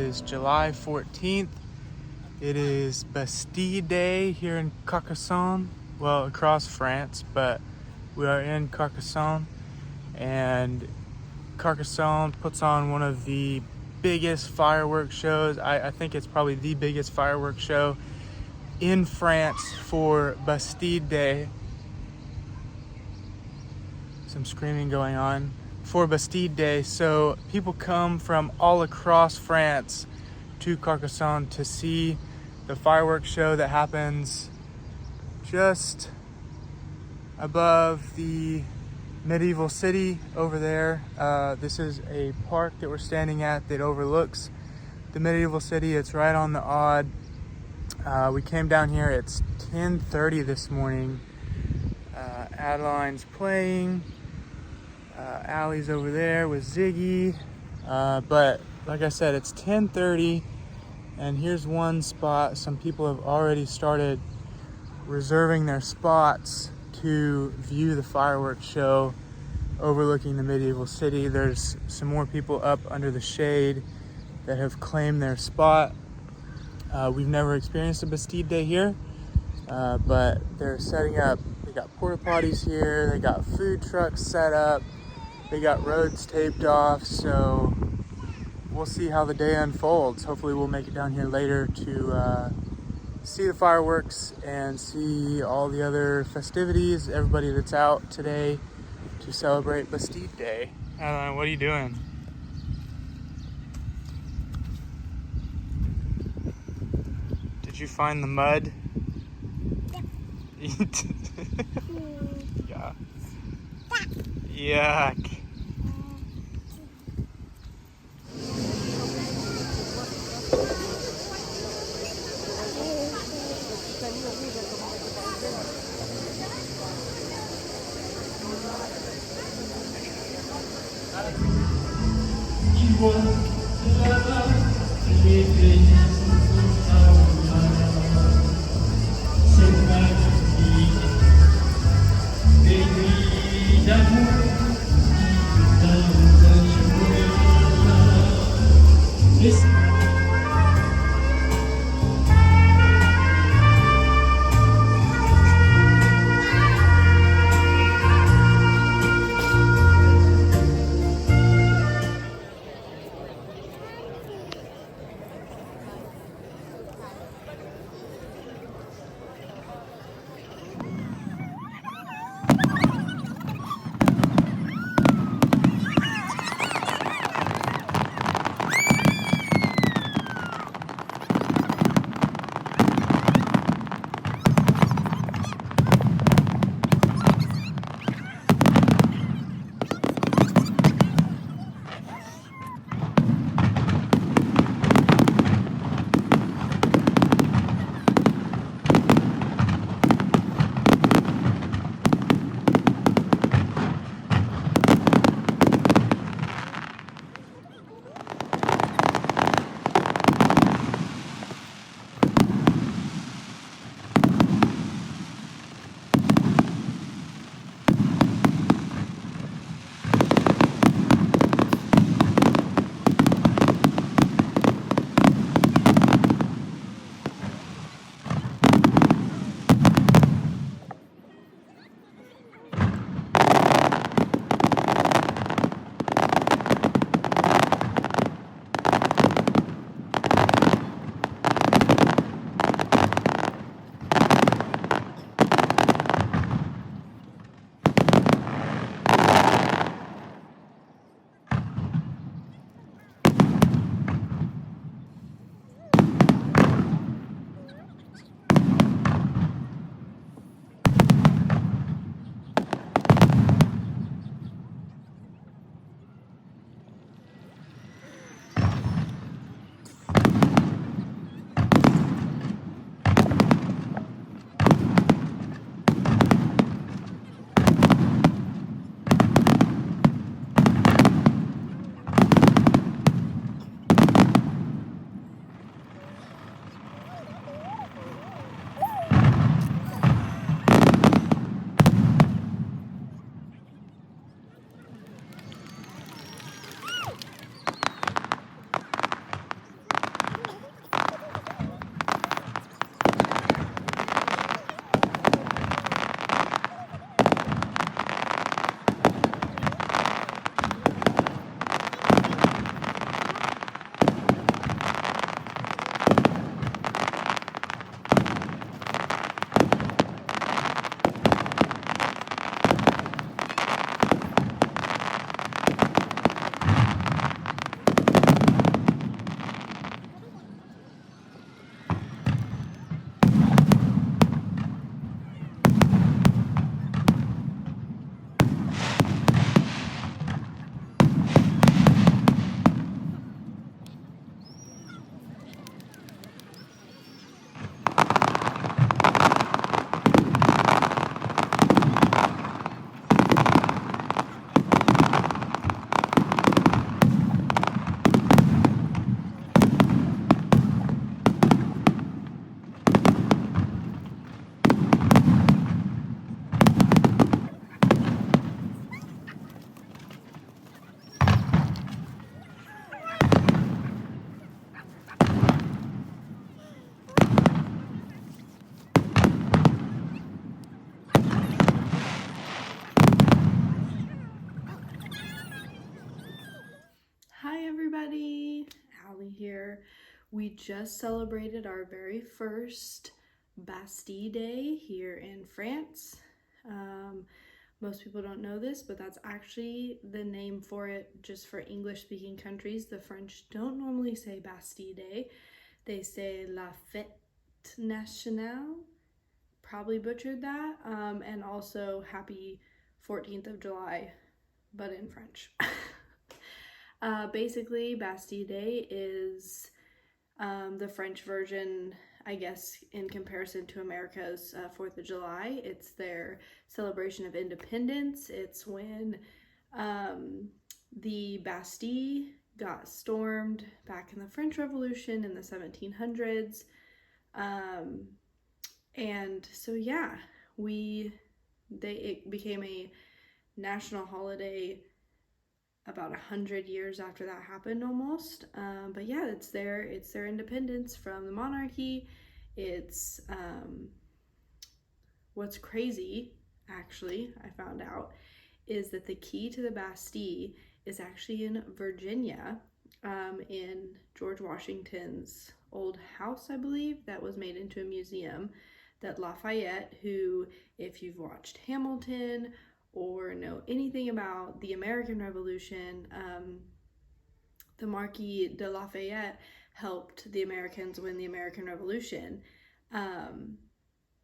is July 14th. It is Bastille Day here in Carcassonne. Well, across France, but we are in Carcassonne. And Carcassonne puts on one of the biggest fireworks shows. I think it's probably the biggest fireworks show in France for Bastille Day. Some screaming going on for Bastille Day. So people come from all across France to Carcassonne to see the fireworks show that happens just above the medieval city over there. This is a park that we're standing at that overlooks the medieval city. It's right on the Odd. We came down here, it's 10:30 this morning. Adeline's playing. Allie's over there with Ziggy. But like I said, it's 10:30 and here's one spot. Some people have already started reserving their spots to view the fireworks show overlooking the medieval city. There's some more people up under the shade that have claimed their spot. We've never experienced a Bastille Day here, but they're setting up. They got porta potties here, they got food trucks set up, they got roads taped off, so we'll see how the day unfolds. Hopefully we'll make it down here later to see the fireworks and see all the other festivities, everybody that's out today to celebrate Bastille Day. Adeline, what are you doing? Did you find the mud? Yeah. Yuck. here. We just celebrated our very first Bastille Day here in France. Most people don't know this, but that's actually the name for it just for English-speaking countries. The French don't normally say Bastille Day. They say La Fête Nationale. Probably butchered that. And also Happy 14th of July, but in French. Basically, Bastille Day is the French version, I guess, in comparison to America's 4th of July. It's their celebration of independence. It's when the Bastille got stormed back in the French Revolution in the 1700s. And so, yeah, it became a national holiday about 100 years after that happened almost. But yeah, it's their independence from the monarchy. It's what's crazy, actually, I found out, is that the key to the Bastille is actually in Virginia, in George Washington's old house, I believe, that was made into a museum. That Lafayette, who, if you've watched Hamilton or know anything about the American Revolution, the Marquis de Lafayette helped the Americans win the American Revolution.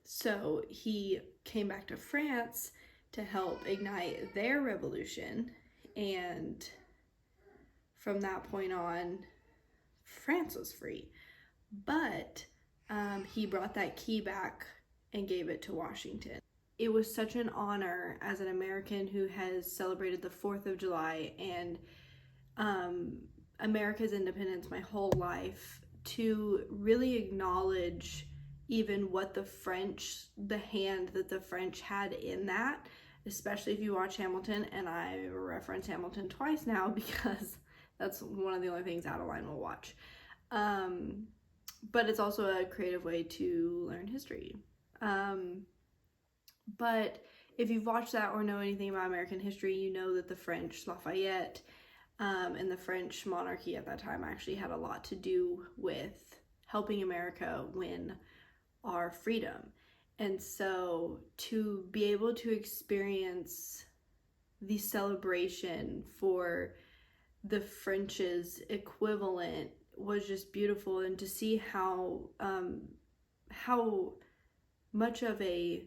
So he came back to France to help ignite their revolution, and from that point on, France was free. But he brought that key back and gave it to Washington. It was such an honor as an American who has celebrated the 4th of July and America's independence my whole life to really acknowledge even what the hand that the French had in that, especially if you watch Hamilton. And I reference Hamilton twice now because that's one of the only things Adeline will watch. But it's also a creative way to learn history. But if you've watched that or know anything about American history, you know that the French, Lafayette, and the French monarchy at that time actually had a lot to do with helping America win our freedom. And so to be able to experience the celebration for the French's equivalent was just beautiful, and to see how much of a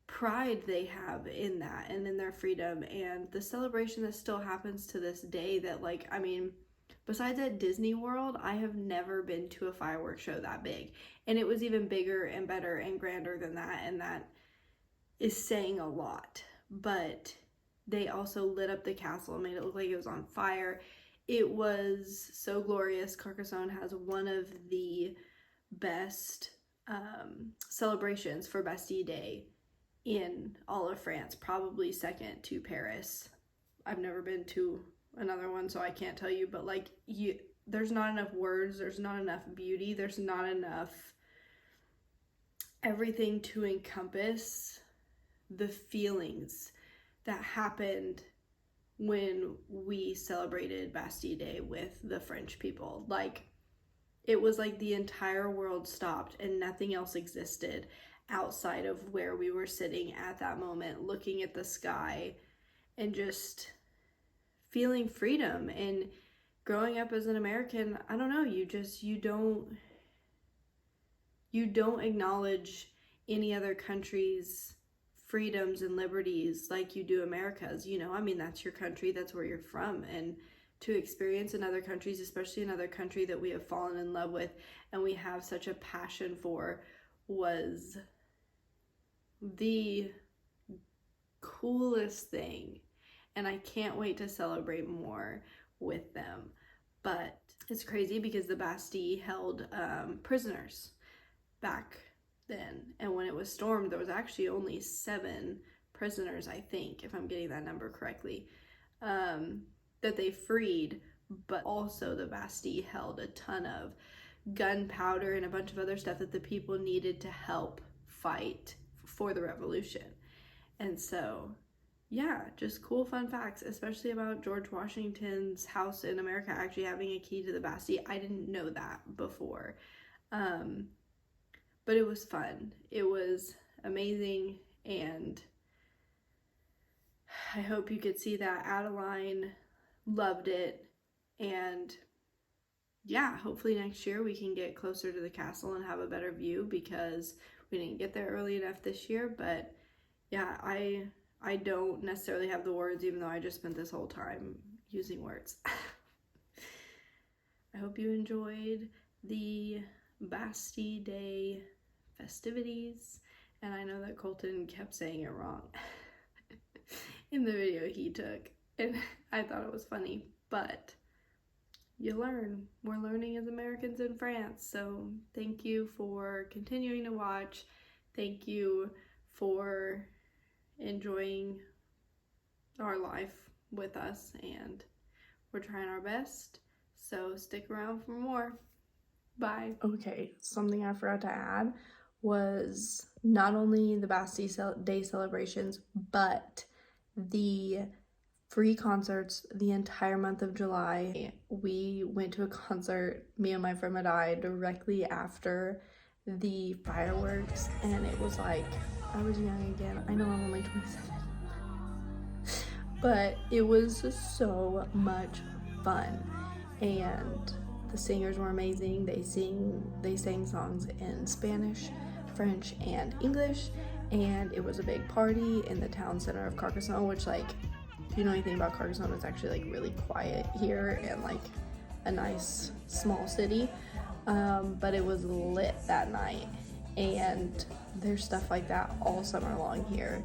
pride they have in that and in their freedom, and the celebration that still happens to this day. That, like, I mean, besides at Disney World, I have never been to a fireworks show that big, and it was even bigger and better and grander than that, and that is saying a lot. But they also lit up the castle and made it look like it was on fire. It was so glorious. Carcassonne has one of the best celebrations for Bastille Day in all of France, probably second to Paris. I've never been to another one, so I can't tell you, but like, there's not enough words, there's not enough beauty, there's not enough everything to encompass the feelings that happened when we celebrated Bastille Day with the French people. Like, it was like the entire world stopped and nothing else existed outside of where we were sitting at that moment, looking at the sky and just feeling freedom. And growing up as an American, I don't know, you don't acknowledge any other country's freedoms and liberties like you do America's. You know, I mean, that's your country, that's where you're from, and to experience in other countries, especially another country that we have fallen in love with and we have such a passion for, was the coolest thing. And I can't wait to celebrate more with them. But it's crazy because the Bastille held prisoners back then, and when it was stormed, there was actually only 7 prisoners, I think, if I'm getting that number correctly, that they freed. But also the Bastille held a ton of gunpowder and a bunch of other stuff that the people needed to help fight for the revolution. And so yeah, just cool fun facts, especially about George Washington's house in America actually having a key to the Bastille. I didn't know that before. Um, but it was fun. It was amazing, and I hope you could see that. Adeline loved it, and yeah, hopefully next year we can get closer to the castle and have a better view, because we didn't get there early enough this year. But yeah, I don't necessarily have the words, even though I just spent this whole time using words. I hope you enjoyed the Bastille Day festivities, and I know that Kolton kept saying it wrong in the video he took, and I thought it was funny, but you learn. We're learning as Americans in France, so thank you for continuing to watch. Thank you for enjoying our life with us, and we're trying our best, so stick around for more. Bye. Okay, something I forgot to add was not only the Bastille Day celebrations, but the free concerts the entire month of July. We went to a concert, me and my friend Madai, directly after the fireworks, and it was like, I was young again. I know I'm only 27. But it was so much fun, and the singers were amazing. They sang songs in Spanish, French, and English, and it was a big party in the town center of Carcassonne, which, like, if you know anything about Carcassonne, it's actually like really quiet here and like a nice small city. But it was lit that night, and there's stuff like that all summer long here.